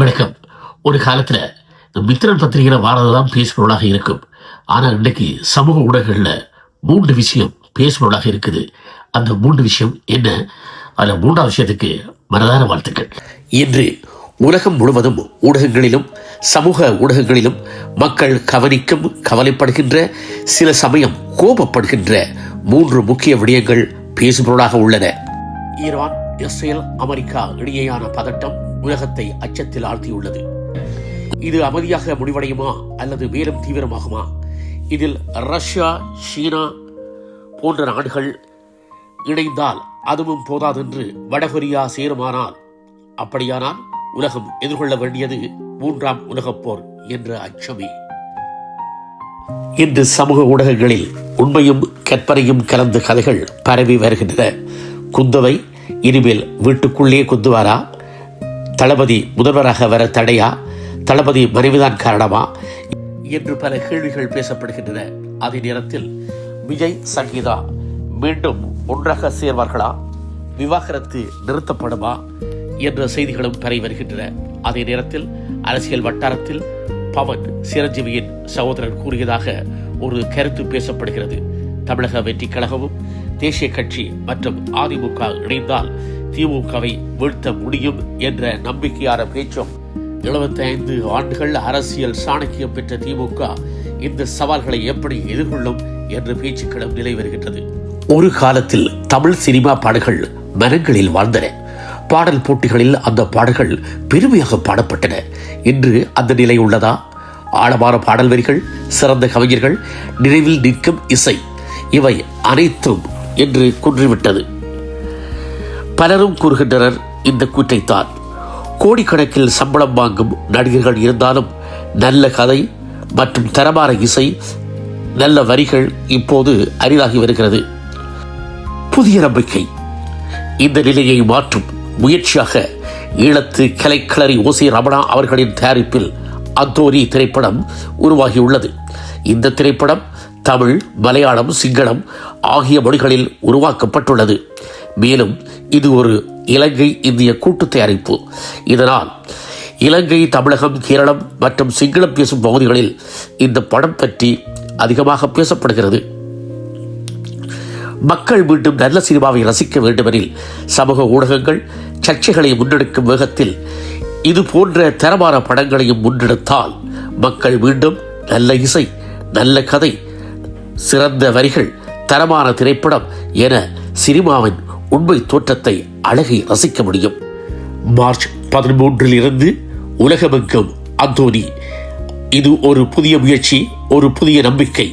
வணக்கம். ஒரு காலத்தில் இந்த மித்திரன் பத்திரிகையில் வாரதான் பேசுபொருளாக இருக்கும். ஆனால் இன்னைக்கு சமூக ஊடகங்களில் 3 விஷயம் பேசுபொருளாக இருக்குது. அந்த 3 விஷயம் என்ன? அதில் 3ஆவது விஷயத்துக்கு மனதார வாழ்த்துக்கள். இன்று உலகம் முழுவதும் ஊடகங்களிலும் சமூக ஊடகங்களிலும் மக்கள் கவனிக்கும், கவலைப்படுகின்ற, சில சமயம் கோபப்படுகின்ற 3 முக்கிய விடயங்கள் பேசுபொருளாக உள்ளன. ஈரான், இஸ்ரேல், அமெரிக்கா இடையேயான பதட்டம் உலகத்தை அச்சத்தில் ஆழ்த்தியுள்ளது. இது அமைதியாக முடிவடையுமா அல்லது மேலும் தீவிரமாகுமா? இதில் ரஷ்யா, சீனா போன்ற நாடுகள் இணைந்தால் அதுவும் போதாதென்று வடகொரியா சேருமானால், அப்படியானால் உலகம் எதிர்கொள்ள வேண்டியது 3ஆம் உலகப் போர் என்ற அச்சமே. இன்று சமூக ஊடகங்களில் உண்மையும் கற்பனையும் கலந்த கதைகள் பரவி வருகின்றன. குந்தவை இனிமேல் வீட்டுக்குள்ளே குந்துவாரா? தளபதி முதல்வராக வர தடையா? தளபதி மறைவுதான் காரணமா என்று பல கேள்விகள் பேசப்படுகின்றன. அதே நேரத்தில் விஜய், சங்கீதா மீண்டும் ஒன்றாக சேர்வார்களா? விவாகரத்து நிறுத்தப்படுமா என்ற செய்திகளும் பரவி வருகின்றன. அதே நேரத்தில் அரசியல் வட்டாரத்தில் பவன் சிரஞ்சீவியின் சகோதரன் கூறியதாக ஒரு கருத்து பேசப்படுகிறது. தமிழக வெற்றி கழகமும் தேசிய கட்சி மற்றும் அதிமுக இணைந்தால் திமுகவை வீழ்த்த முடியும் என்ற நம்பிக்கையான பேச்சும், 75 ஆண்டுகள் அரசியல் சாணக்கியம் பெற்ற திமுக இந்த சவால்களை எப்படி எதிர்கொள்ளும் என்ற பேச்சுக்களும் நிலை வருகின்றது. ஒரு காலத்தில் தமிழ் சினிமா பாடல்கள் மனங்களில் வாழ்ந்தன. பாடல் போட்டிகளில் அந்த பாடல்கள் பெருமையாக பாடப்பட்டன. இன்று அந்த நிலை உள்ளதா? ஆழமான பாடல் வரிகள், சிறந்த கவிஞர்கள், நினைவில் நிற்கும் இசை, இவை அனைத்தும் என்று குன்றிவிட்டது. பலரும் கூறுகின்றனர் இந்த கூற்றைத்தான். கோடிக்கணக்கில் சம்பளம் வாங்கும் நடிகர்கள் இருந்தாலும் நல்ல கதை மற்றும் தரமான இசை, நல்ல வரிகள் இப்போது அரிதாகி வருகிறது. புதிய நம்பிக்கை இந்த நிலையை மாற்றும் முயற்சியாக ஈழத்து கலைக்களரி ஓசி ரமணா அவர்களின் தயாரிப்பில் அந்தோனி திரைப்படம் உருவாகியுள்ளது. இந்த திரைப்படம் தமிழ், மலையாளம், சிங்களம் ஆகிய மொழிகளில் உருவாக்கப்பட்டுள்ளது. மேலும் இது ஒரு இலங்கை இந்திய கூட்டு தயாரிப்பு. இதனால் இலங்கை, தமிழகம், கேரளம் மற்றும் சிங்களம் பேசும் பகுதிகளில் இந்த படம் பற்றி அதிகமாக பேசப்படுகிறது. மக்கள் மீண்டும் நல்ல சினிமாவை ரசிக்க வேண்டுமெனில் சமூக ஊடகங்கள் சர்ச்சைகளை முன்னெடுக்கும் வேகத்தில் இது போன்ற தரமான படங்களையும் முன்னெடுத்தால் மக்கள் மீண்டும் நல்ல இசை, நல்ல கதை, சிறந்த வரிகள், தரமான திரைப்படம் என சினிமாவின் உண்மை தோற்றத்தை, அழகை ரசிக்க முடியும். மார்ச் 13 இருந்து உலகமெங்கும் அந்தோனி. இது ஒரு புதிய முயற்சி, ஒரு புதிய நம்பிக்கை.